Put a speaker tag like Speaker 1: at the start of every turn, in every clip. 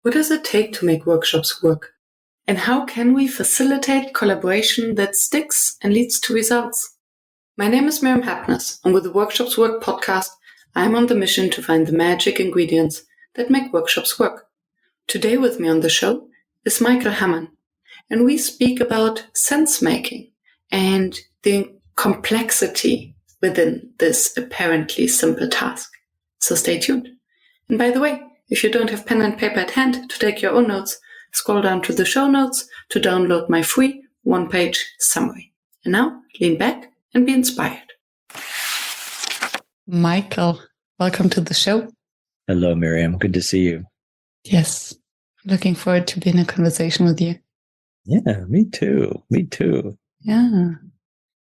Speaker 1: What does it take to make workshops work? And how can we facilitate collaboration that sticks and leads to results? My name is Miriam Happness, and with the Workshops Work podcast, I am on the mission to find the magic ingredients that make workshops work. Today with me on the show is Michael Hamman, and we speak about sensemaking and the complexity within this apparently simple task. So stay tuned. And by the way, if you don't have pen and paper at hand to take your own notes, scroll down to the show notes to download my free one-page summary. And now, lean back and be inspired. Michael, welcome to the show.
Speaker 2: Hello, Miriam. Good to see you.
Speaker 1: Yes. Looking forward to being in a conversation with you.
Speaker 2: Yeah, me too.
Speaker 1: Yeah.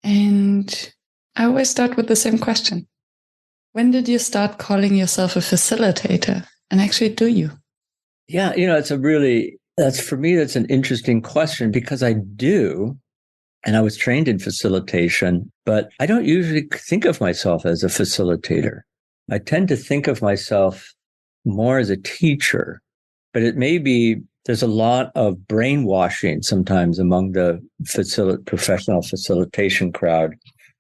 Speaker 1: And I always start with the same question. When did you start calling yourself a facilitator? And actually, do you?
Speaker 2: Yeah, that's an interesting question because I do. And I was trained in facilitation, but I don't usually think of myself as a facilitator. I tend to think of myself more as a teacher, but it may be there's a lot of brainwashing sometimes among the professional facilitation crowd,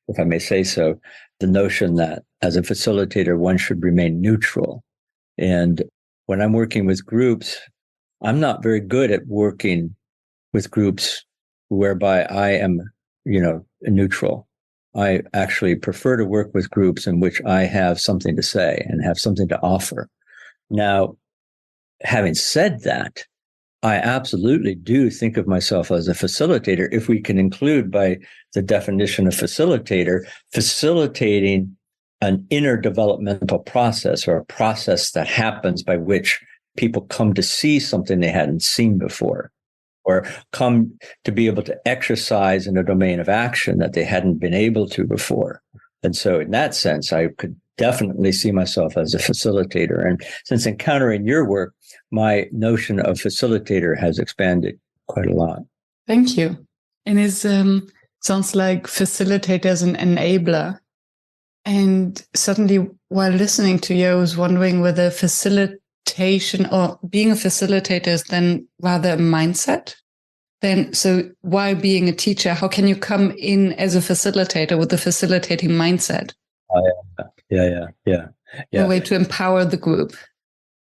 Speaker 2: if I may say so, the notion that as a facilitator, one should remain neutral. And when I'm working with groups, I'm not very good at working with groups whereby I am, neutral. I actually prefer to work with groups in which I have something to say and have something to offer. Now, having said that, I absolutely do think of myself as a facilitator, if we can include by the definition of facilitator, facilitating an interdevelopmental process or a process that happens by which people come to see something they hadn't seen before, or come to be able to exercise in a domain of action that they hadn't been able to before. And so in that sense, I could definitely see myself as a facilitator. And since encountering your work, my notion of facilitator has expanded quite a lot.
Speaker 1: Thank you. And it sounds like facilitator as an enabler. And suddenly, while listening to you, I was wondering whether facilitation or being a facilitator is then rather a mindset. So why being a teacher? How can you come in as a facilitator with a facilitating mindset?
Speaker 2: Yeah.
Speaker 1: A way to empower the group.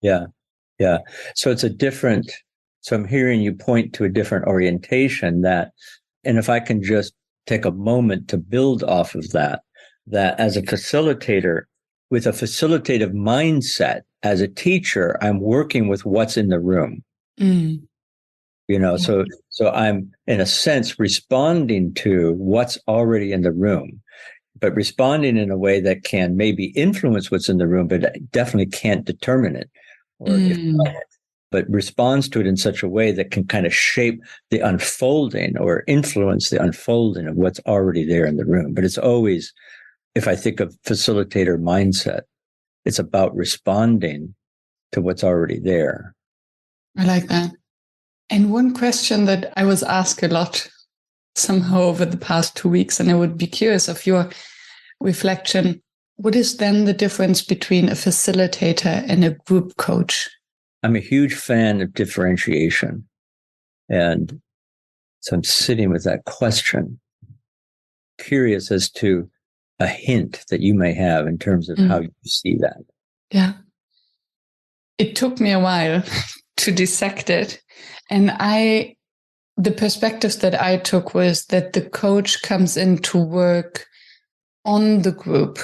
Speaker 2: Yeah. So so I'm hearing you point to a different orientation and if I can just take a moment to build off of that as a facilitator, with a facilitative mindset, as a teacher, I'm working with what's in the room.
Speaker 1: Mm.
Speaker 2: So I'm, in a sense, responding to what's already in the room, but responding in a way that can maybe influence what's in the room, but definitely can't determine it, but responds to it in such a way that can kind of shape the unfolding or influence the unfolding of what's already there in the room. But it's always, if I think of facilitator mindset, it's about responding to what's already there.
Speaker 1: I like that. And one question that I was asked a lot somehow over the past 2 weeks, and I would be curious of your reflection, what is then the difference between a facilitator and a group coach?
Speaker 2: I'm a huge fan of differentiation. And so I'm sitting with that question, curious as to a hint that you may have in terms of how you see that.
Speaker 1: Yeah. It took me a while to dissect it. And the perspectives that I took was that the coach comes in to work on the group.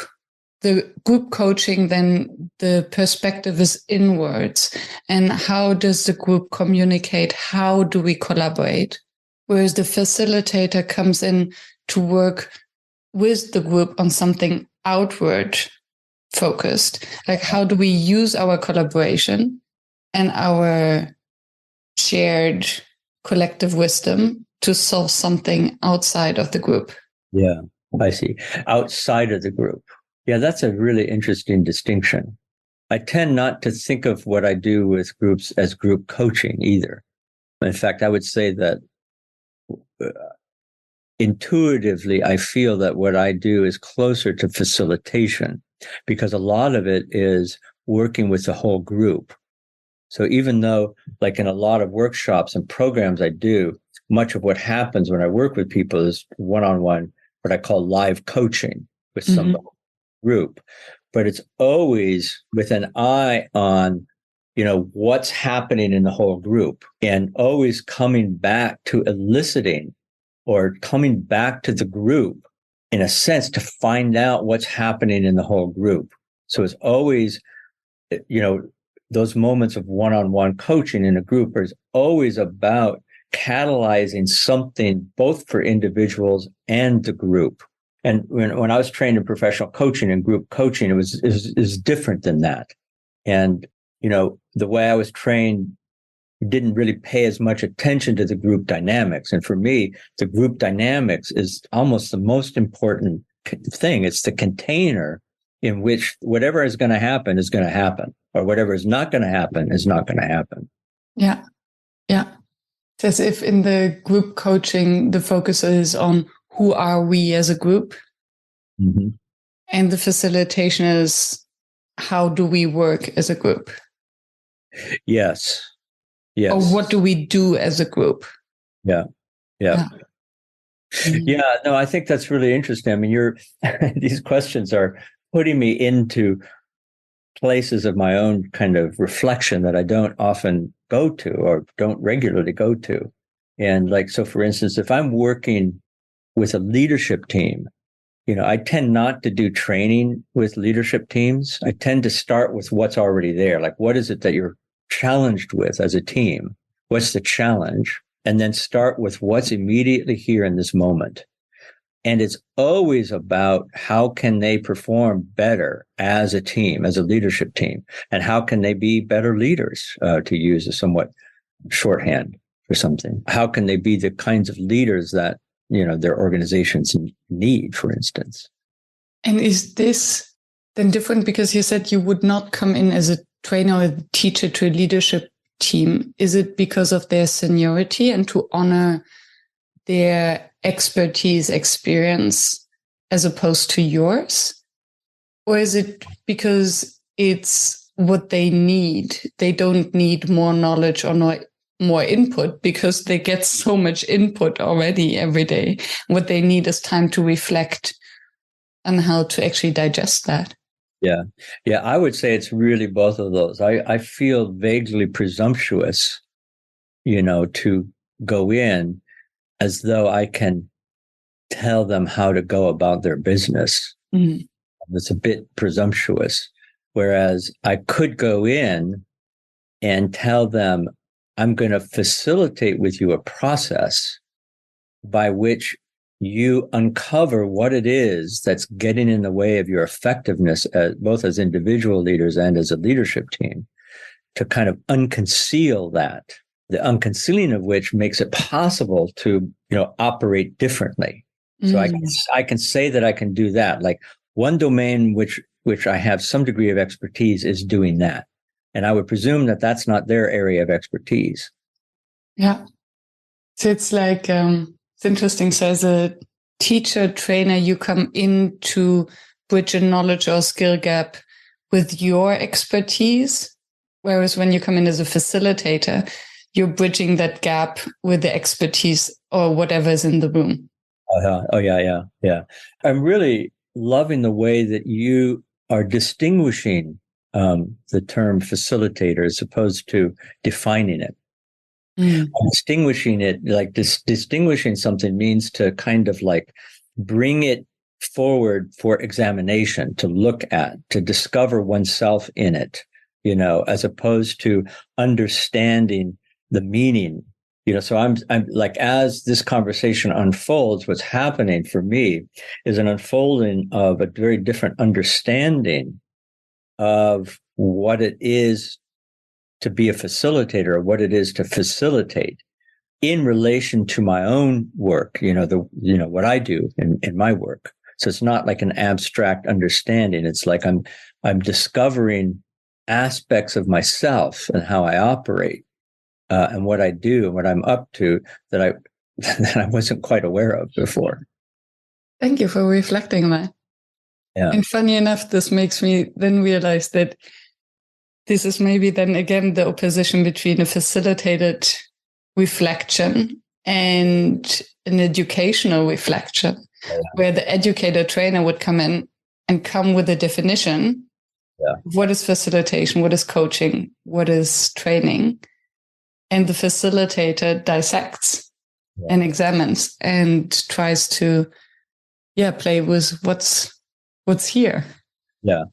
Speaker 1: The group coaching, then the perspective is inwards. And how does the group communicate? How do we collaborate? Whereas the facilitator comes in to work with the group on something outward focused. Like, how do we use our collaboration and our shared collective wisdom to solve something outside of the group?
Speaker 2: Yeah, I see. Outside of the group. Yeah, that's a really interesting distinction. I tend not to think of what I do with groups as group coaching either. In fact, I would say that intuitively, I feel that what I do is closer to facilitation, because a lot of it is working with the whole group. So even though, like in a lot of workshops and programs I do, much of what happens when I work with people is one-on-one, what I call live coaching with some group. But it's always with an eye on, what's happening in the whole group, and always coming back to eliciting or coming back to the group in a sense to find out what's happening in the whole group. So it's always, those moments of one-on-one coaching in a group is always about catalyzing something both for individuals and the group. And when I was trained in professional coaching and group coaching, it was different than that. And, the way I was trained didn't really pay as much attention to the group dynamics. And for me, the group dynamics is almost the most important thing. It's the container in which whatever is going to happen, or whatever is not going to happen is not going to happen.
Speaker 1: Yeah. Yeah. It's as if in the group coaching, the focus is on who are we as a group?
Speaker 2: Mm-hmm.
Speaker 1: And the facilitation is how do we work as a group?
Speaker 2: Yes.
Speaker 1: Or what do we do as a group?
Speaker 2: Yeah. Yeah. Yeah. No, I think that's really interesting. I mean, these questions are putting me into places of my own kind of reflection that I don't often go to or don't regularly go to. And so for instance, if I'm working with a leadership team, I tend not to do training with leadership teams. I tend to start with what's already there. Like, what is it that you're challenged with as a team? What's the challenge? And then start with what's immediately here in this moment. And it's always about how can they perform better as a team, as a leadership team, and how can they be better leaders, to use a somewhat shorthand for something. How can they be the kinds of leaders that, their organizations need, for instance.
Speaker 1: And is this then different? Because you said you would not come in as a trainer or a teacher to a leadership team. Is it because of their seniority and to honor their expertise, experience, as opposed to yours? Or is it because it's what they need? They don't need more knowledge or more input because they get so much input already every day. What they need is time to reflect on how to actually digest that.
Speaker 2: Yeah. Yeah. I would say it's really both of those. I feel vaguely presumptuous, to go in as though I can tell them how to go about their business. Mm-hmm. It's a bit presumptuous. Whereas I could go in and tell them, I'm going to facilitate with you a process by which you uncover what it is that's getting in the way of your effectiveness, both as individual leaders and as a leadership team, to kind of unconceal that, the unconcealing of which makes it possible to, operate differently. So I can say that I can do that. Like one domain which I have some degree of expertise is doing that. And I would presume that that's not their area of expertise.
Speaker 1: Yeah. So it's like, it's interesting. So as a teacher, trainer, you come in to bridge a knowledge or skill gap with your expertise. Whereas when you come in as a facilitator, you're bridging that gap with the expertise or whatever is in the room.
Speaker 2: Oh, yeah. I'm really loving the way that you are distinguishing the term facilitator as opposed to defining it. Distinguishing it, like distinguishing something means to kind of like bring it forward for examination, to look at, to discover oneself in it, as opposed to understanding the meaning. So I'm like, as this conversation unfolds, what's happening for me is an unfolding of a very different understanding of what it is to be a facilitator, or what it is to facilitate in relation to my own work, what I do in my work. So it's not like an abstract understanding. It's like I'm discovering aspects of myself and how I operate, and what I do and what I'm up to that I wasn't quite aware of before.
Speaker 1: Thank you for reflecting on that.
Speaker 2: Yeah.
Speaker 1: And funny enough, this makes me then realize that this is maybe then again the opposition between a facilitated reflection and an educational reflection, where the educator trainer would come in and come with a definition. What is facilitation? What is coaching? What is training? And the facilitator dissects and examines and tries to, play with what's here.
Speaker 2: Yeah.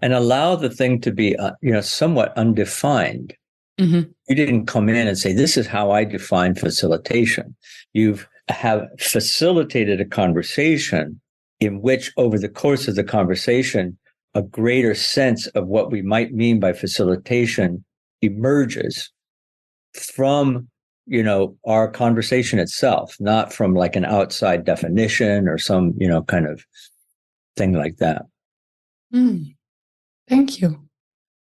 Speaker 2: And allow the thing to be, somewhat undefined. Mm-hmm. You didn't come in and say, this is how I define facilitation. You have facilitated a conversation in which over the course of the conversation, a greater sense of what we might mean by facilitation emerges from, our conversation itself, not from like an outside definition or some, kind of thing like that.
Speaker 1: Thank you.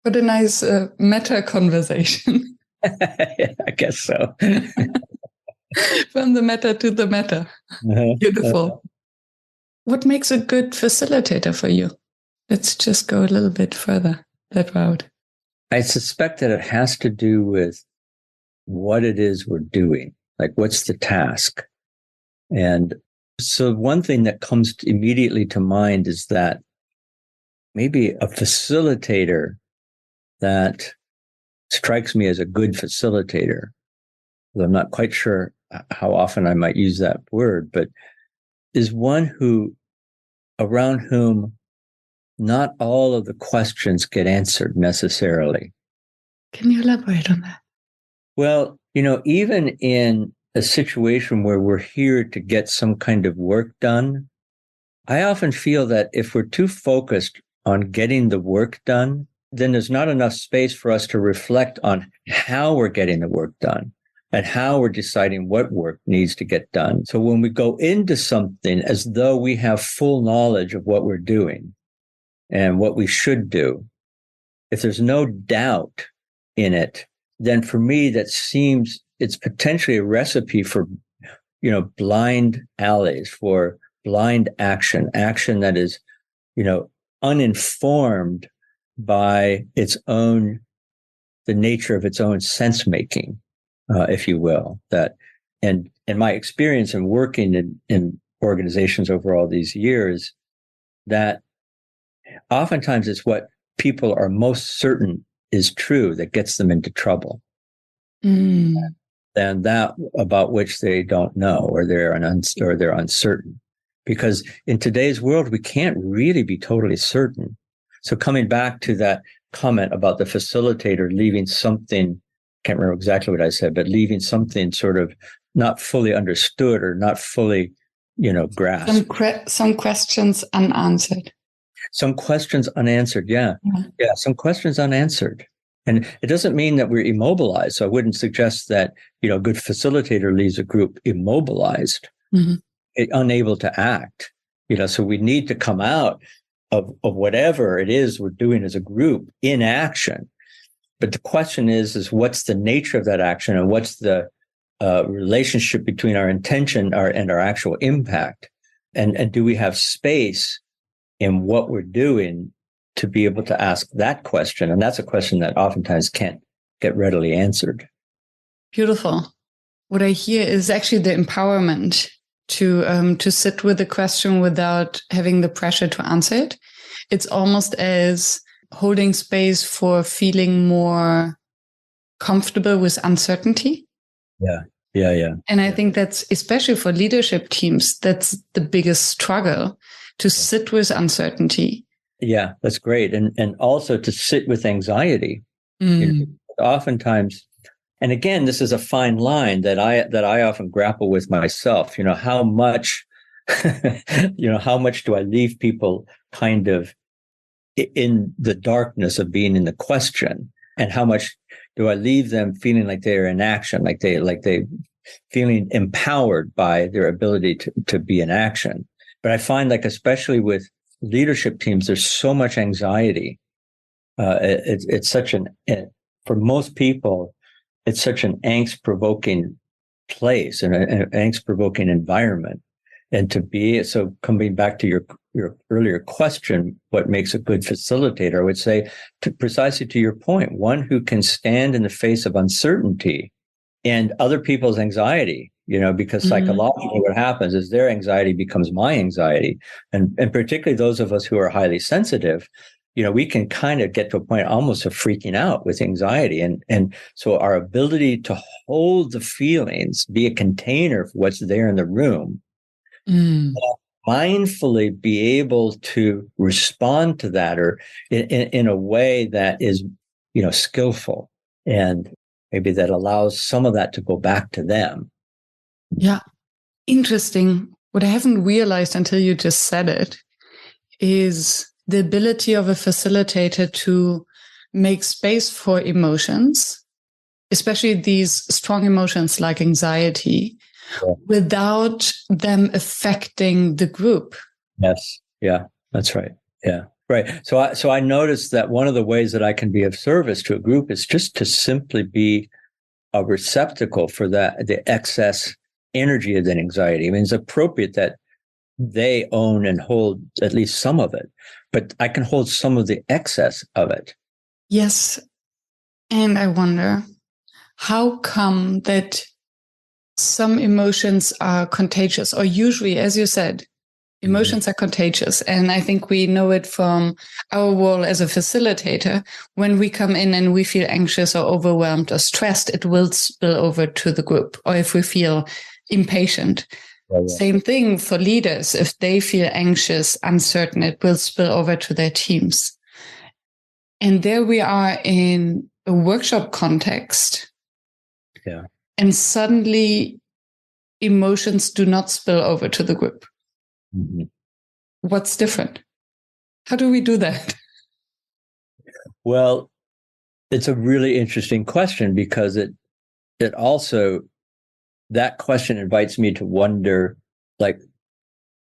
Speaker 1: What a nice meta conversation.
Speaker 2: Yeah, I guess so.
Speaker 1: From the meta to the meta. Beautiful. What makes a good facilitator for you? Let's just go a little bit further that route.
Speaker 2: I suspect that it has to do with what it is we're doing. Like, what's the task? And so one thing that comes immediately to mind is that maybe a facilitator that strikes me as a good facilitator, I'm not quite sure how often I might use that word, but is one around whom not all of the questions get answered necessarily.
Speaker 1: Can you elaborate on that?
Speaker 2: Well, even in a situation where we're here to get some kind of work done, I often feel that if we're too focused on getting the work done, then there's not enough space for us to reflect on how we're getting the work done and how we're deciding what work needs to get done. So when we go into something as though we have full knowledge of what we're doing and what we should do, if there's no doubt in it, then for me, that seems it's potentially a recipe for, blind alleys, for blind action that is, uninformed by the nature of its own sense making, if you will. And my experience in working in organizations over all these years, that oftentimes it's what people are most certain is true that gets them into trouble. Than that about which they don't know or they're uncertain. Because in today's world, we can't really be totally certain. So coming back to that comment about the facilitator leaving something, can't remember exactly what I said, but leaving something sort of not fully understood or not fully, grasped.
Speaker 1: Some questions unanswered.
Speaker 2: Some questions unanswered. Yeah. Some questions unanswered. And it doesn't mean that we're immobilized. So I wouldn't suggest that, a good facilitator leaves a group immobilized, unable to act. So we need to come out of whatever it is we're doing as a group in action. But the question is what's the nature of that action and what's the relationship between our intention and our actual impact? And do we have space in what we're doing to be able to ask that question? And that's a question that oftentimes can't get readily answered.
Speaker 1: Beautiful. What I hear is actually the empowerment to sit with the question without having the pressure to answer it. It's almost as holding space for feeling more comfortable with uncertainty.
Speaker 2: Yeah.
Speaker 1: And I think that's, especially for leadership teams, that's the biggest struggle, to sit with uncertainty.
Speaker 2: Yeah, that's great. And also to sit with anxiety. Oftentimes, and again, this is a fine line that I often grapple with myself. How much, how much do I leave people kind of in the darkness of being in the question, and how much do I leave them feeling like they're in action, like they feeling empowered by their ability to be in action. But I find, like, especially with leadership teams, there's so much anxiety. It's such for most people, it's such an angst-provoking place and an angst-provoking environment. And to be, so coming back to your earlier question, what makes a good facilitator, I would say precisely to your point, one who can stand in the face of uncertainty and other people's anxiety, because psychologically what happens is their anxiety becomes my anxiety. And particularly those of us who are highly sensitive, we can kind of get to a point almost of freaking out with anxiety. And so our ability to hold the feelings, be a container for what's there in the room, mindfully be able to respond to that or in a way that is, skillful, and maybe that allows some of that to go back to them.
Speaker 1: Yeah. Interesting. What I haven't realized until you just said it is the ability of a facilitator to make space for emotions, especially these strong emotions like anxiety, without them affecting the group.
Speaker 2: Yes. Yeah, that's right. Yeah. Right. So I noticed that one of the ways that I can be of service to a group is just to simply be a receptacle for the excess energy of that anxiety. I mean, it's appropriate that they own and hold at least some of it, but I can hold some of the excess of it.
Speaker 1: Yes. And I wonder, how come that some emotions are contagious, or usually, as you said, emotions are contagious. And I think we know it from our role as a facilitator. When we come in and we feel anxious or overwhelmed or stressed, it will spill over to the group. Or if we feel impatient, same thing for leaders. If they feel anxious, uncertain, it will spill over to their teams. And there we are in a workshop context.
Speaker 2: Yeah.
Speaker 1: And suddenly emotions do not spill over to the group. Mm-hmm. What's different? How do we do that?
Speaker 2: Well, it's a really interesting question, because it also, that question invites me to wonder, like,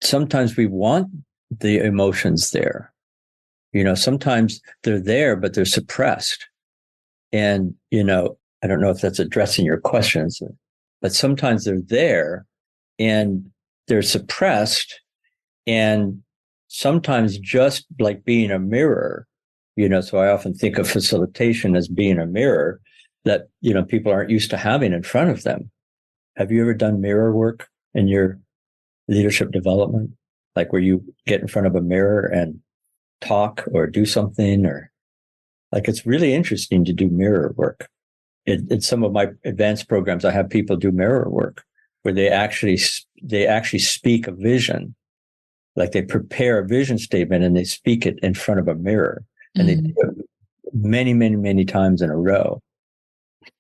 Speaker 2: sometimes we want the emotions there. Sometimes they're there, but they're suppressed. And, I don't know if that's addressing your questions, but sometimes they're there and they're suppressed. And sometimes just like being a mirror, so I often think of facilitation as being a mirror that, people aren't used to having in front of them. Have you ever done mirror work in your leadership development? Like where you get in front of a mirror and talk or do something, or like, it's really interesting to do mirror work. In some of my advanced programs, I have people do mirror work where they actually speak a vision. Like they prepare a vision statement and they speak it in front of a mirror, and they do it many, many, many times in a row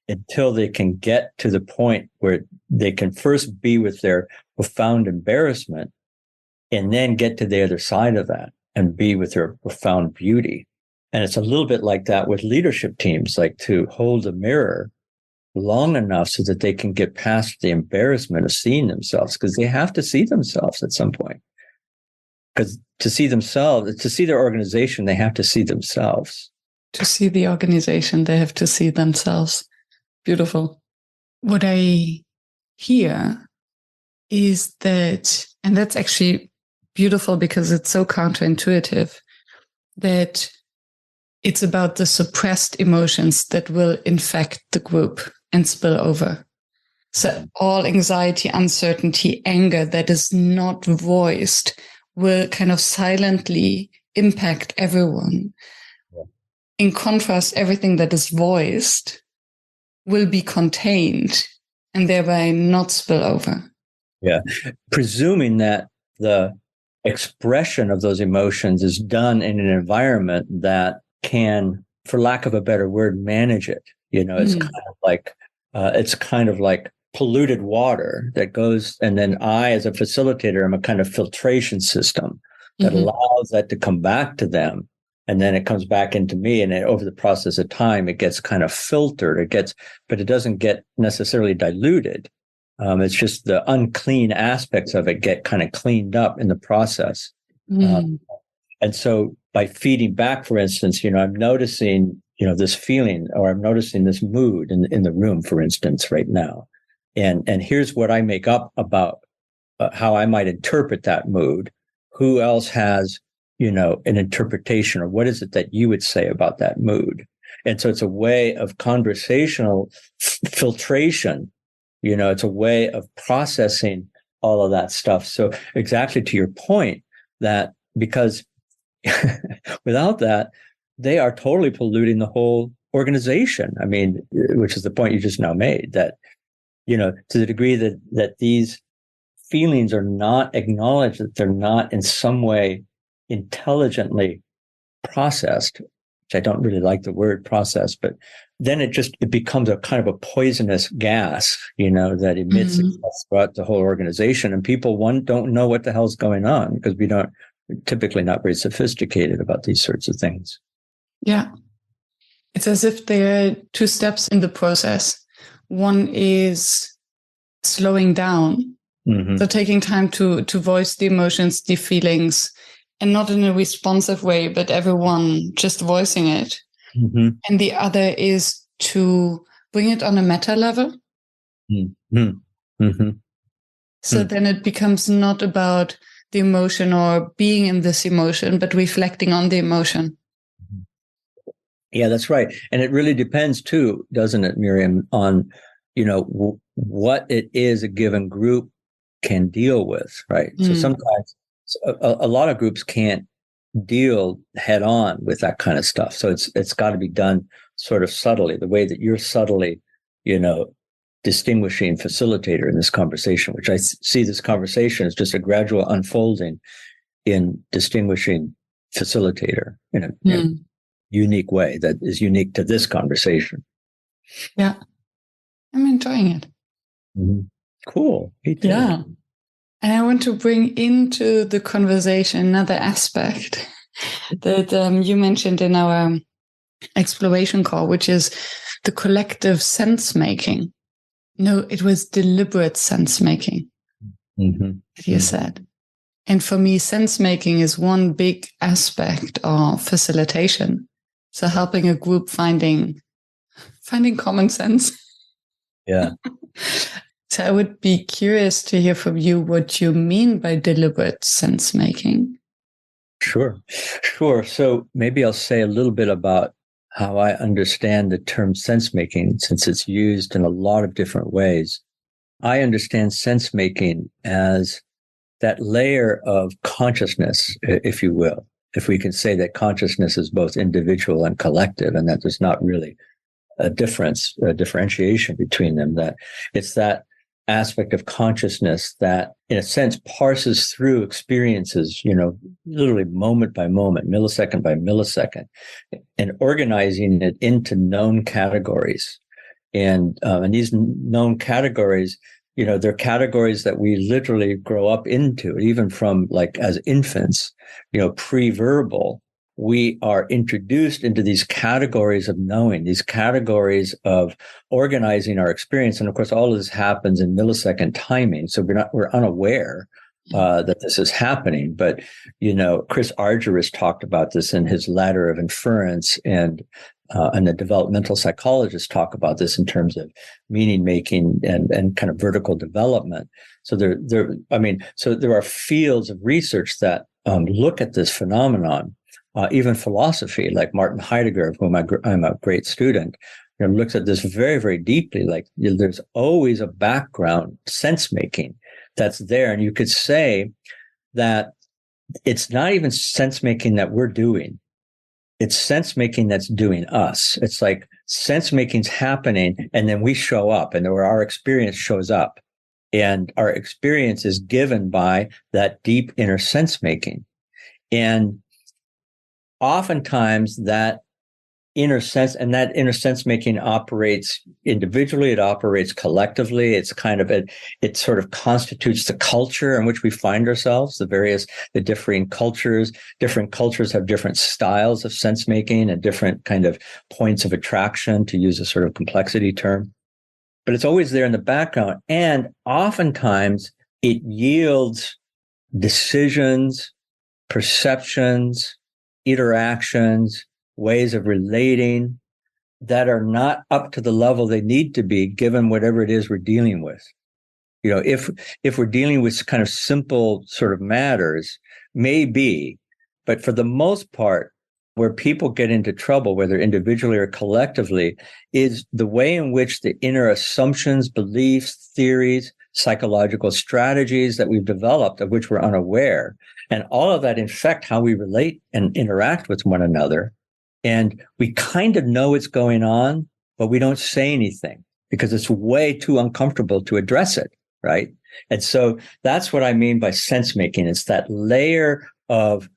Speaker 2: until they can get to the point where they can first be with their profound embarrassment and then get to the other side of that and be with their profound beauty. And it's a little bit like that with leadership teams, like to hold a mirror long enough so that they can get past the embarrassment of seeing themselves, because they have to see themselves at some point. Because to see themselves, to see their organization, they have to see themselves.
Speaker 1: To see the organization, they have to see themselves. Beautiful. What I hear is that, and that's actually beautiful because it's so counterintuitive, that it's about the suppressed emotions that will infect the group and spill over. So all anxiety, uncertainty, anger that is not voiced will kind of silently impact everyone. Yeah. In contrast, everything that is voiced will be contained and thereby not spill over.
Speaker 2: Yeah. Presuming that the expression of those emotions is done in an environment that can, for lack of a better word, manage it. It's kind of like polluted water that goes, and then I, as a facilitator, am a kind of filtration system that allows that to come back to them. And then it comes back into me. And then over the process of time, it gets kind of filtered. But it doesn't get necessarily diluted. It's just the unclean aspects of it get kind of cleaned up in the process. And so by feeding back, for instance, I'm noticing, this feeling, or I'm noticing this mood in the room, for instance, right now. And here's what I make up about how I might interpret that mood. who else has, an interpretation, or what is it that you would say about that mood? And so it's a way of conversational filtration. It's a way of processing all of that stuff. So exactly to your point, that because without that, they are totally polluting the whole organization. I mean, which is the point you just now made, that, to the degree that these feelings are not acknowledged, that they're not in some way intelligently processed, which I don't really like the word process, but then it becomes a kind of a poisonous gas, that emits itself throughout the whole organization. And people, don't know what the hell's going on, because we're typically not very sophisticated about these sorts of things.
Speaker 1: Yeah. It's as if there are two steps in the process. One is slowing down. So taking time to voice the emotions, the feelings, and not in a responsive way, but everyone just voicing it. And the other is to bring it on a meta level. So then it becomes not about the emotion or being in this emotion, but reflecting on the emotion.
Speaker 2: Yeah, that's right. And it really depends too, doesn't it, Miriam, on, what it is a given group can deal with, right? So sometimes a lot of groups can't deal head on with that kind of stuff. So it's got to be done sort of subtly, the way that you're subtly, distinguishing facilitator in this conversation, which I see this conversation as just a gradual unfolding in distinguishing facilitator in a unique way that is unique to this conversation.
Speaker 1: Yeah, I'm enjoying it.
Speaker 2: Cool.
Speaker 1: Yeah. And I want to bring into the conversation another aspect that you mentioned in our exploration call, which is the collective sense making. No, it was deliberate sense making, that you said. And for me, sense making is one big aspect of facilitation. So helping a group finding common sense.
Speaker 2: Yeah.
Speaker 1: So I would be curious to hear from you what you mean by deliberate sense making.
Speaker 2: Sure. So maybe I'll say a little bit about how I understand the term sense making, since it's used in a lot of different ways. I understand sense making as that layer of consciousness, if you will, if we can say that consciousness is both individual and collective, and that there's not really a differentiation between them, that it's that aspect of consciousness that, in a sense, parses through experiences, literally moment by moment, millisecond by millisecond, and organizing it into known categories. And these known categories, they're categories that we literally grow up into, even from as infants, pre-verbal. We are introduced into these categories of knowing, these categories of organizing our experience. And of course, all of this happens in millisecond timing. So we're unaware that this is happening. But, Chris Argyris talked about this in his Ladder of Inference, and the developmental psychologists talk about this in terms of meaning making and kind of vertical development. So there are fields of research that look at this phenomenon. Even philosophy, like Martin Heidegger, of whom I'm a great student, looks at this very, very deeply. There's always a background sense making that's there. And you could say that it's not even sense making that we're doing. It's sense making that's doing us. It's like sense making's happening, and then we show up, and our experience shows up. And our experience is given by that deep inner sense making. And oftentimes that inner sense making operates individually, it operates collectively. It's kind of it sort of constitutes the culture in which we find ourselves, the differing cultures. Different cultures have different styles of sense making and different kind of points of attraction, to use a sort of complexity term. But it's always there in the background. And oftentimes it yields decisions, perceptions, interactions, ways of relating that are not up to the level they need to be, given whatever it is we're dealing with. if we're dealing with kind of simple sort of matters, maybe, but for the most part, where people get into trouble, whether individually or collectively, is the way in which the inner assumptions, beliefs, theories, psychological strategies that we've developed, of which we're unaware, and all of that infect how we relate and interact with one another. And we kind of know what's going on, but we don't say anything because it's way too uncomfortable to address it, right? And so that's what I mean by sense making. It's that layer of,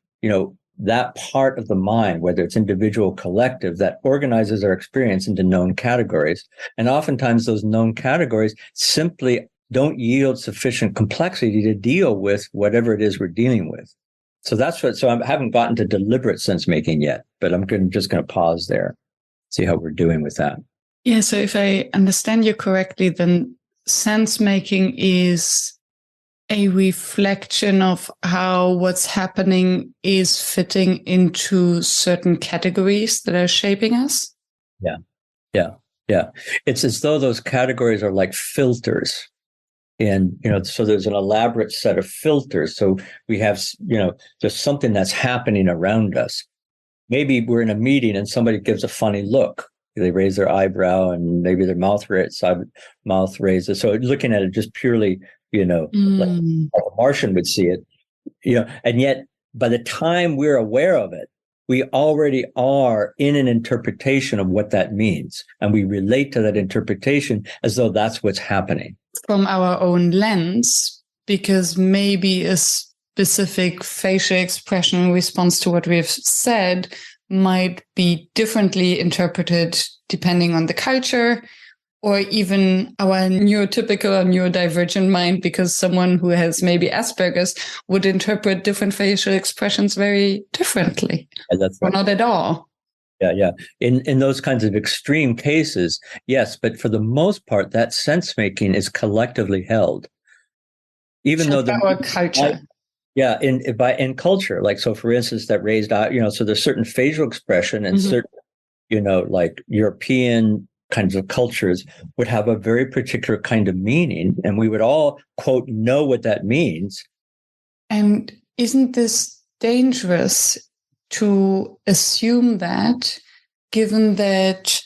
Speaker 2: that part of the mind, whether it's individual, collective, that organizes our experience into known categories. And oftentimes those known categories simply don't yield sufficient complexity to deal with whatever it is we're dealing with. So I haven't gotten to deliberate sense making yet, but I'm just going to pause there, see how we're doing with that.
Speaker 1: Yeah. So if I understand you correctly, then sense making is a reflection of how what's happening is fitting into certain categories that are shaping us.
Speaker 2: Yeah. It's as though those categories are like filters. And, so there's an elaborate set of filters. So we have, there's something that's happening around us. Maybe we're in a meeting and somebody gives a funny look. They raise their eyebrow and maybe their mouth raises. So looking at it just purely, like a Martian would see it, and yet by the time we're aware of it, we already are in an interpretation of what that means. And we relate to that interpretation as though that's what's happening.
Speaker 1: From our own lens, because maybe a specific facial expression in response to what we've said might be differently interpreted depending on the culture, or even our neurotypical or neurodivergent mind, because someone who has maybe Asperger's would interpret different facial expressions very differently,
Speaker 2: that's right.
Speaker 1: Or not at all.
Speaker 2: Yeah. In those kinds of extreme cases, yes, but for the most part, that sense making is collectively held. Even though
Speaker 1: our culture.
Speaker 2: Yeah, in culture, like, so for instance, that raised eye, so there's certain facial expression and certain, like European kinds of cultures would have a very particular kind of meaning, and we would all, quote, know what that means.
Speaker 1: And isn't this dangerous to assume that, given that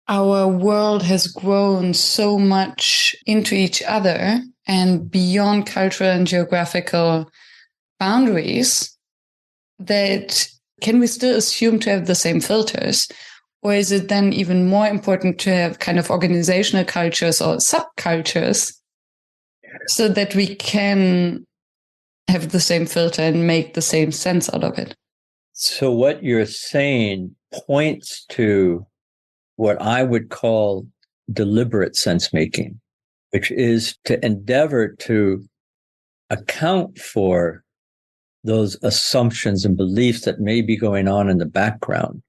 Speaker 1: our world has grown so much into each other and beyond cultural and geographical boundaries, that can we still assume to have the same filters? Or is it then even more important to have kind of organizational cultures or subcultures so that we can have the same filter and make the same sense out of it?
Speaker 2: So what you're saying points to what I would call deliberate sense making, which is to endeavor to account for those assumptions and beliefs that may be going on in the background,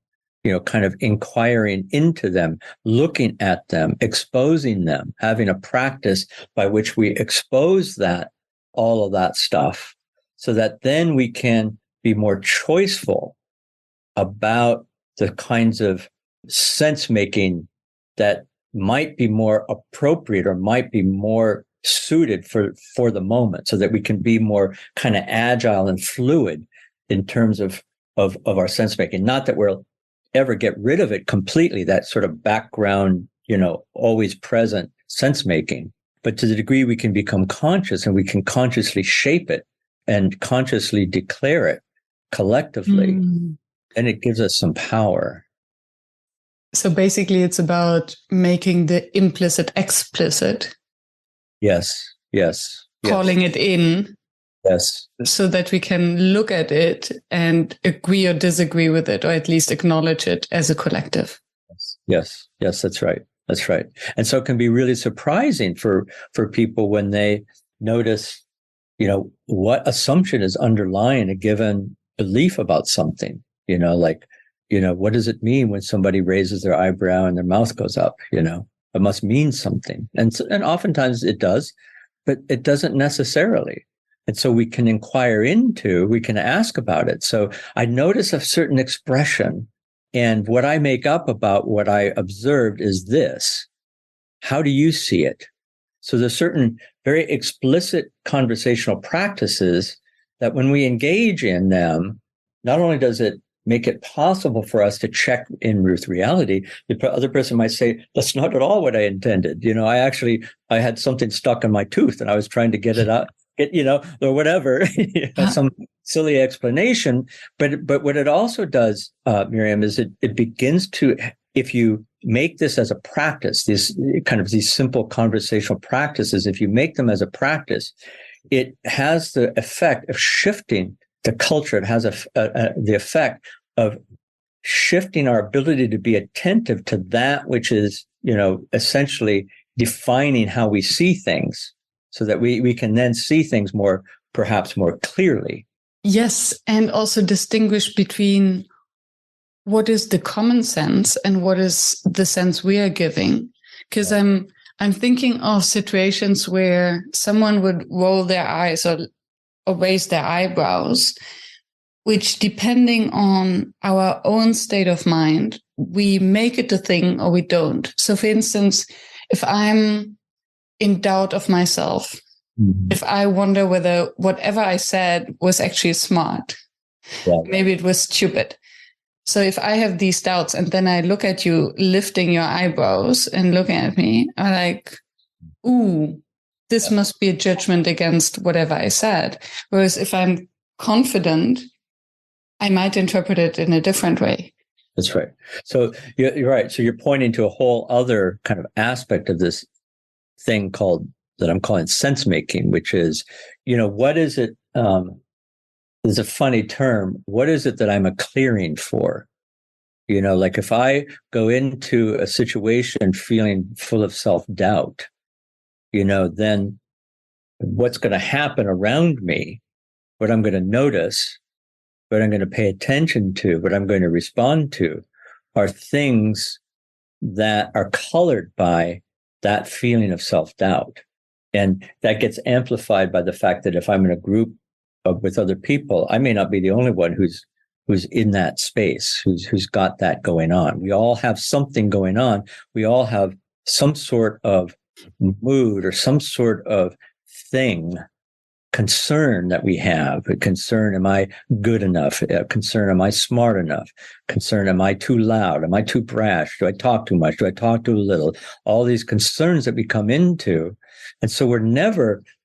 Speaker 2: kind of inquiring into them, looking at them, exposing them, having a practice by which we expose all of that stuff, so that then we can be more choiceful about the kinds of sense making that might be more appropriate or might be more suited for the moment, so that we can be more kind of agile and fluid in terms of our sense making. Not that we'll ever get rid of it completely, that sort of background, always present sense making, but to the degree we can become conscious and we can consciously shape it and consciously declare it collectively, and it gives us some power.
Speaker 1: So basically it's about making the implicit explicit.
Speaker 2: Yes.
Speaker 1: Calling it in.
Speaker 2: Yes.
Speaker 1: So that we can look at it and agree or disagree with it, or at least acknowledge it as a collective.
Speaker 2: Yes, that's right. And so it can be really surprising for people when they notice, what assumption is underlying a given belief about something, what does it mean when somebody raises their eyebrow and their mouth goes up? It must mean something. And oftentimes it does, but it doesn't necessarily. And so we can we can ask about it. So I notice a certain expression, and what I make up about what I observed is this. How do you see it? So there's certain very explicit conversational practices that when we engage in them, not only does it make it possible for us to check in with reality, the other person might say, that's not at all what I intended. I had something stuck in my tooth and I was trying to get it out, or whatever, some silly explanation. But what it also does, Miriam, is it begins to, if you make this as a practice, these simple conversational practices, if you make them as a practice, it has the effect of shifting the culture. It has the effect of shifting our ability to be attentive to that which is, essentially defining how we see things, so that we can then see things perhaps more clearly.
Speaker 1: Yes, and also distinguish between what is the common sense and what is the sense we are giving. Because I'm thinking of situations where someone would roll their eyes or raise their eyebrows, which, depending on our own state of mind, we make it a thing or we don't. So, for instance, if I'm in doubt of myself, if I wonder whether whatever I said was actually smart, maybe it was stupid. So if I have these doubts and then I look at you lifting your eyebrows and looking at me, I'm like, ooh, this must be a judgment against whatever I said. Whereas if I'm confident, I might interpret it in a different way.
Speaker 2: That's right. So you're right. So you're pointing to a whole other kind of aspect of this thing that I'm calling sensemaking, which is, what is it? Is a funny term. What is it that I'm a clearing for? Like if I go into a situation feeling full of self-doubt, then what's going to happen around me, what I'm going to notice, what I'm going to pay attention to, what I'm going to respond to are things that are colored by that feeling of self-doubt. And that gets amplified by the fact that if I'm in a group with other people, I may not be the only one who's in that space, who's got that going on. We all have something going on. We all have some sort of mood or some sort of concern that we have. A concern, am I good enough? A concern, am I smart enough? Concern, am I too loud? Am I too brash? Do I talk too much? Do I talk too little? All these concerns that we come into. And so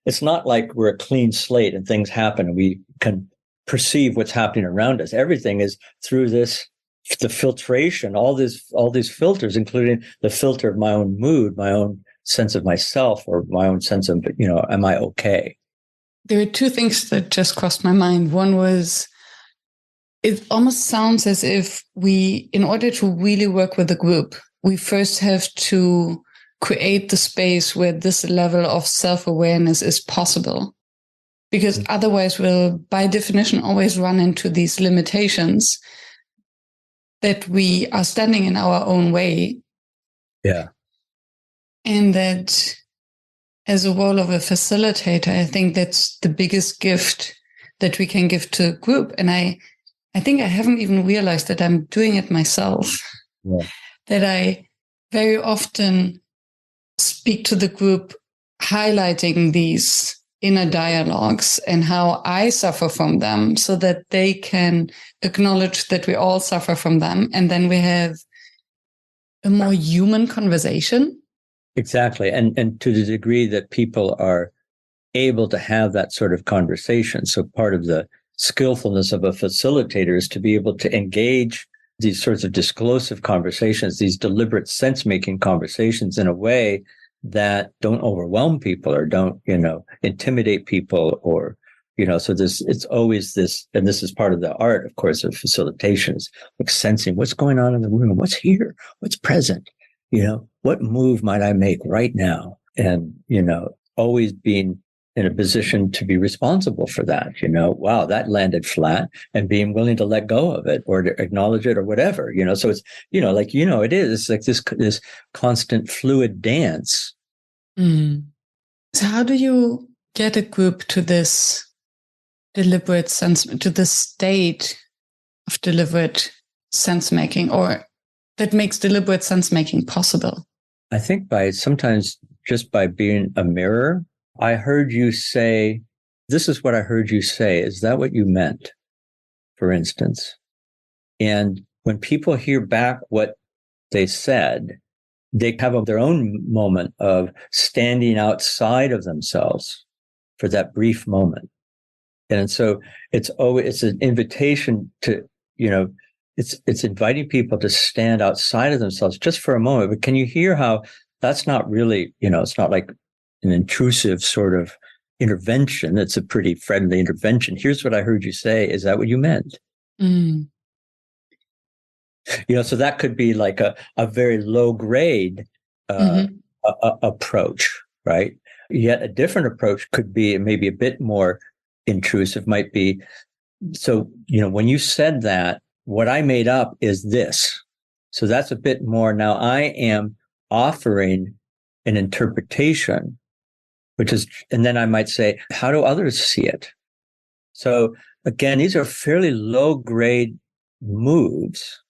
Speaker 2: it's not like we're a clean slate and things happen and we can perceive what's happening around us. Everything is through the filtration, all these filters, including the filter of my own mood, my own sense of myself, or my own sense of, am I okay?
Speaker 1: There are two things that just crossed my mind. One was, it almost sounds as if in order to really work with a group, we first have to create the space where this level of self-awareness is possible. Because otherwise we'll, by definition, always run into these limitations that we are standing in our own way.
Speaker 2: Yeah.
Speaker 1: And that as a role of a facilitator, I think that's the biggest gift that we can give to a group. And I think I haven't even realized that I'm doing it myself. Yeah. That I very often speak to the group highlighting these inner dialogues and how I suffer from them, so that they can acknowledge that we all suffer from them. And then we have a more human conversation.
Speaker 2: Exactly. And to the degree that people are able to have that sort of conversation. So part of the skillfulness of a facilitator is to be able to engage these sorts of disclosive conversations, these deliberate sense-making conversations in a way that don't overwhelm people or don't, intimidate people, or, so it's always this, and this is part of the art, of course, of facilitation, is like sensing what's going on in the room, what's here, what's present, what move might I make right now? And, always being in a position to be responsible for that, wow, that landed flat, and being willing to let go of it or to acknowledge it or whatever, so it's, it is like this constant fluid dance.
Speaker 1: Mm. So how do you get a group to this deliberate sense, to this state of deliberate sense making, or that makes deliberate sense making possible?
Speaker 2: I think sometimes just by being a mirror I heard you say, this is what I heard you say. Is that what you meant? For instance. And when people hear back what they said, they have their own moment of standing outside of themselves for that brief moment. And so it's an invitation to, it's inviting people to stand outside of themselves just for a moment. But can you hear how that's not really, it's not like an intrusive sort of intervention. It's a pretty friendly intervention. Here's what I heard you say. Is that what you meant?
Speaker 1: Mm.
Speaker 2: So that could be like a very low grade approach, right? Yet a different approach could be maybe a bit more intrusive, might be, so, when you said that, what I made up is this. So that's a bit more. Now I am offering an interpretation, which is, and then I might say, how do others see it? So again, these are fairly low grade moves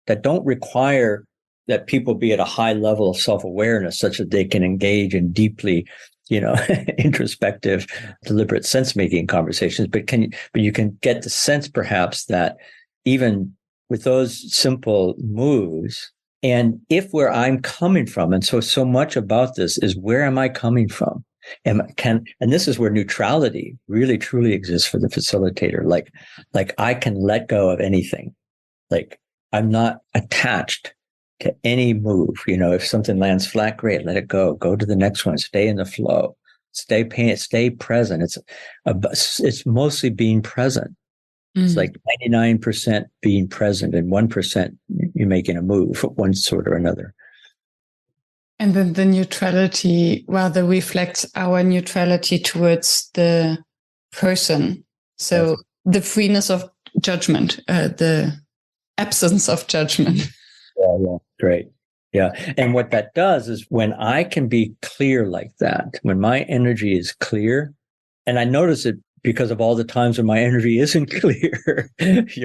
Speaker 2: that don't require that people be at a high level of self-awareness such that they can engage in deeply, introspective, deliberate sense-making conversations. But you can get the sense perhaps that even with those simple moves, and if where I'm coming from, and so much about this is where am I coming from? And this is where neutrality really truly exists for the facilitator. Like I can let go of anything. Like I'm not attached to any move. If something lands flat, great, let it go. Go to the next one. Stay in the flow. Stay present. It's mostly being present. It's like 99% being present and 1% you're making a move of one sort or another.
Speaker 1: And then the neutrality rather reflects our neutrality towards the person. So the freeness of judgment, the absence of judgment.
Speaker 2: Yeah, great. Yeah. And what that does is when I can be clear like that, when my energy is clear, and I notice it because of all the times when my energy isn't clear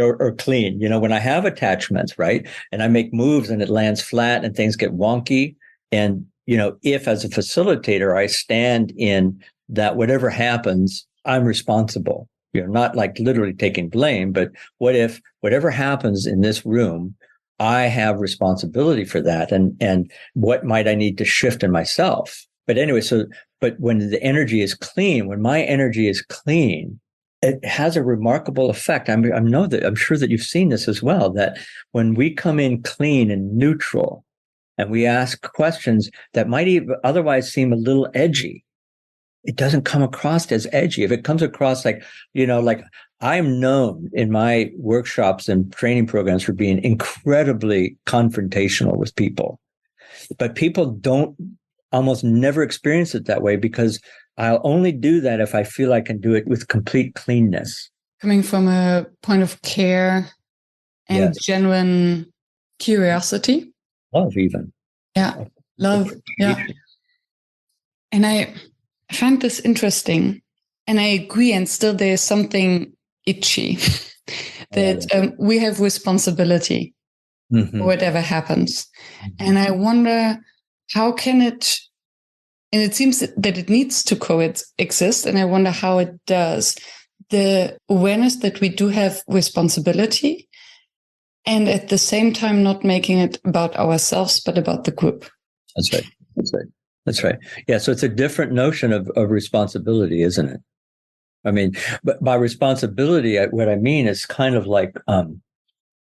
Speaker 2: or clean, when I have attachments, right? And I make moves and it lands flat and things get wonky. And, if as a facilitator, I stand in that whatever happens, I'm responsible. Not like literally taking blame, but what if whatever happens in this room, I have responsibility for that. And what might I need to shift in myself? But anyway, but when the energy is clean, when my energy is clean, it has a remarkable effect. I'm sure that you've seen this as well, that when we come in clean and neutral and we ask questions that might even otherwise seem a little edgy, it doesn't come across as edgy. If it comes across like I'm known in my workshops and training programs for being incredibly confrontational with people, but people don't almost never experience it that way because I'll only do that if I feel I can do it with complete cleanness.
Speaker 1: Coming from a point of care and genuine curiosity.
Speaker 2: Love even.
Speaker 1: Yeah. Love. Yeah. And I find this interesting and I agree. And still there's something itchy that we have responsibility for whatever happens. And I wonder how can it, and it seems that it needs to coexist. And I wonder how it does. The awareness that we do have responsibility and at the same time, not making it about ourselves, but about the group.
Speaker 2: That's right. Yeah. So it's a different notion of responsibility, isn't it? I mean, but by responsibility, what I mean is kind of like,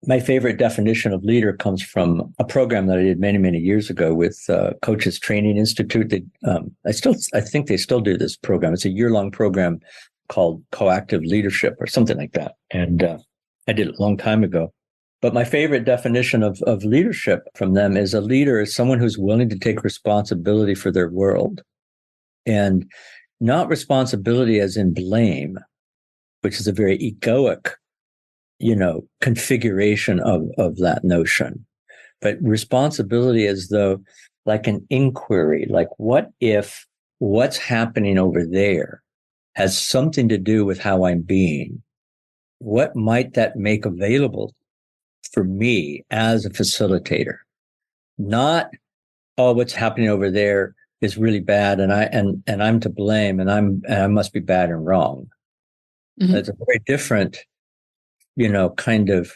Speaker 2: my favorite definition of leader comes from a program that I did many, many years ago with Coaches Training Institute. I think they still do this program. It's a year-long program called Coactive Leadership or something like that. And I did it a long time ago. But my favorite definition of leadership from them is a leader is someone who's willing to take responsibility for their world. And not responsibility as in blame, which is a very egoic configuration of that notion, but responsibility as though like an inquiry, like what if what's happening over there has something to do with how I'm being? What might that make available for me as a facilitator? Not, oh, what's happening over there is really bad, and I'm to blame, and I must be bad and wrong. Mm-hmm. It's a very different, kind of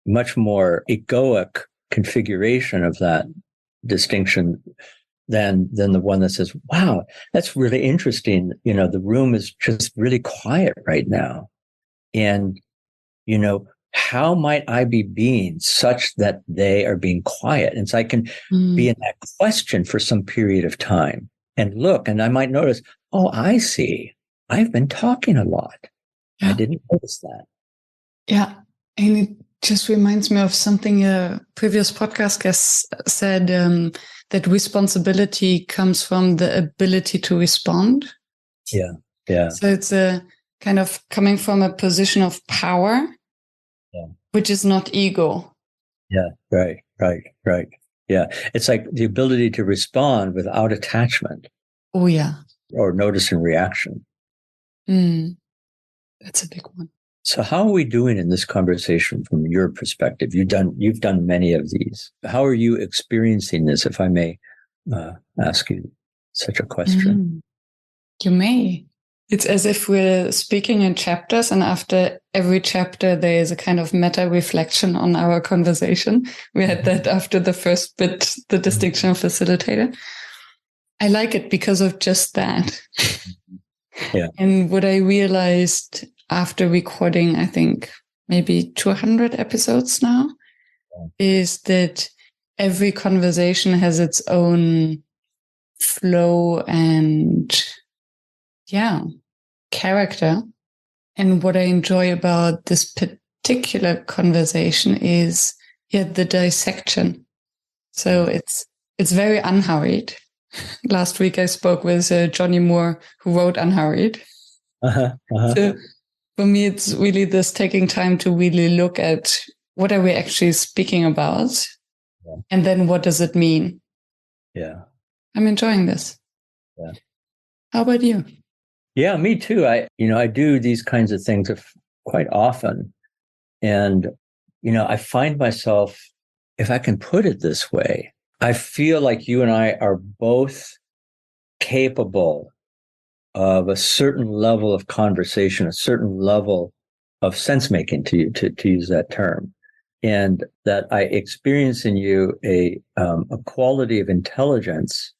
Speaker 2: much more egoic configuration of that distinction than the one that says, wow, that's really interesting. The room is just really quiet right now. And, how might I be being such that they are being quiet? And so I can be in that question for some period of time and look, and I might notice, oh, I see. I've been talking a lot. Yeah. I didn't notice that.
Speaker 1: Yeah. And it just reminds me of something a previous podcast guest said, that responsibility comes from the ability to respond.
Speaker 2: Yeah. Yeah.
Speaker 1: So it's a kind of coming from a position of power, which is not ego.
Speaker 2: Yeah. Right. Yeah. It's like the ability to respond without attachment.
Speaker 1: Oh, yeah.
Speaker 2: Or notice and reaction.
Speaker 1: That's a big one.
Speaker 2: So how are we doing in this conversation from your perspective? You've done many of these. How are you experiencing this, if I may ask you such a question?
Speaker 1: You may. It's as if we're speaking in chapters, and after every chapter, there is a kind of meta reflection on our conversation. We had that after the first bit, the distinction of facilitator. I like it because of just that.
Speaker 2: Yeah.
Speaker 1: And what I realized after recording, I think maybe 200 episodes now, is that every conversation has its own flow and character. And what I enjoy about this particular conversation is the dissection. So it's very unhurried. Last week I spoke with Johnny Moore, who wrote Unhurried. So for me, it's really this taking time to really look at what are we actually speaking about, and then what does it mean?
Speaker 2: Yeah,
Speaker 1: I'm enjoying this.
Speaker 2: Yeah.
Speaker 1: How about you?
Speaker 2: Yeah, me too. I do these kinds of things quite often, and I find myself, if I can put it this way, I feel like you and I are both capable of a certain level of conversation, a certain level of sense making, to use that term, and that I experience in you a quality of intelligence,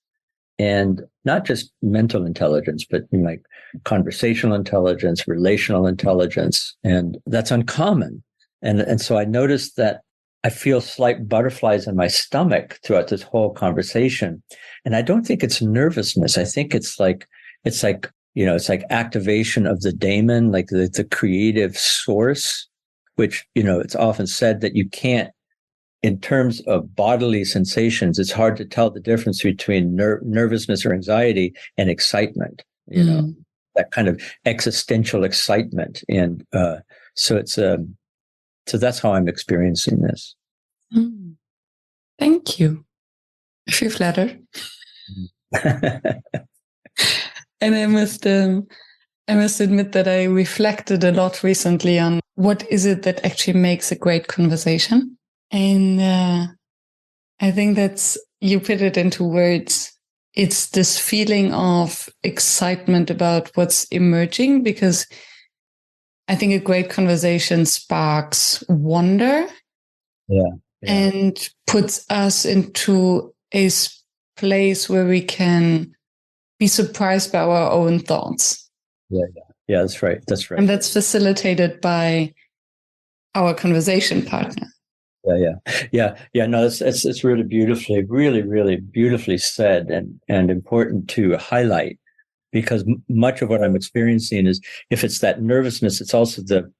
Speaker 2: and not just mental intelligence, but like conversational intelligence, relational intelligence, and that's uncommon. And so I noticed that I feel slight butterflies in my stomach throughout this whole conversation, and I don't think it's nervousness. I think it's like activation of the daemon, like the creative source, which, it's often said that you can't, in terms of bodily sensations, it's hard to tell the difference between nervousness or anxiety and excitement, that kind of existential excitement. And so that's how I'm experiencing this.
Speaker 1: Thank you. I feel flattered. And I must admit that I reflected a lot recently on what is it that actually makes a great conversation. And I think you put it into words. It's this feeling of excitement about what's emerging, because I think a great conversation sparks wonder and puts us into a place where we can be surprised by our own thoughts.
Speaker 2: Yeah, that's right.
Speaker 1: And that's facilitated by our conversation partner.
Speaker 2: Yeah. No, it's really beautifully, really, really beautifully said, and important to highlight, because much of what I'm experiencing is, if it's that nervousness, it's also the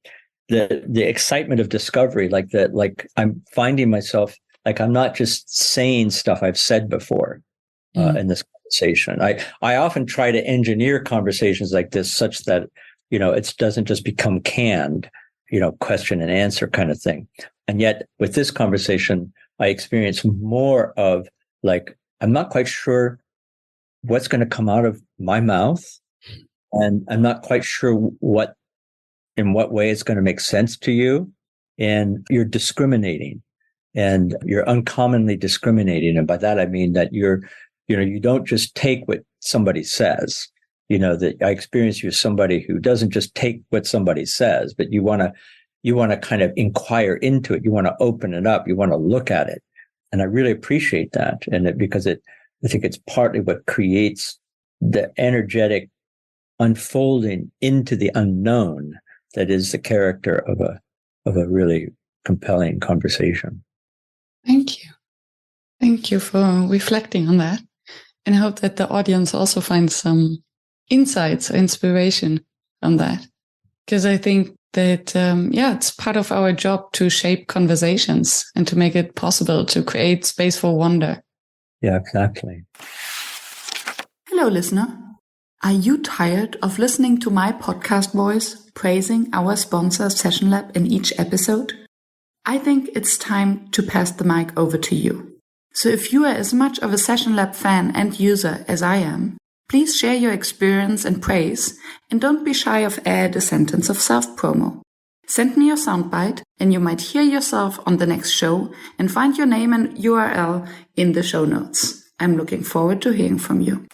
Speaker 2: excitement of discovery, like I'm finding myself, like I'm not just saying stuff I've said before in this conversation. I often try to engineer conversations like this such that, it doesn't just become canned, question and answer kind of thing. And yet with this conversation, I experience more of like, I'm not quite sure what's going to come out of my mouth, and I'm not quite sure in what way it's going to make sense to you. And you're discriminating, and you're uncommonly discriminating. And by that, I mean that you're You don't just take what somebody says. That I experience you as somebody who doesn't just take what somebody says, but you want to kind of inquire into it. You want to open it up. You want to look at it. And I really appreciate that. And because I think it's partly what creates the energetic unfolding into the unknown that is the character of a really compelling conversation.
Speaker 1: Thank you. Thank you for reflecting on that. And I hope that the audience also finds some insights or inspiration from that. Because I think that, it's part of our job to shape conversations and to make it possible to create space for wonder.
Speaker 2: Yeah, exactly.
Speaker 3: Hello, listener. Are you tired of listening to my podcast voice praising our sponsor Session Lab in each episode? I think it's time to pass the mic over to you. So if you are as much of a Session Lab fan and user as I am, please share your experience and praise, and don't be shy of add a sentence of self-promo. Send me your soundbite, and you might hear yourself on the next show and find your name and URL in the show notes. I'm looking forward to hearing from you.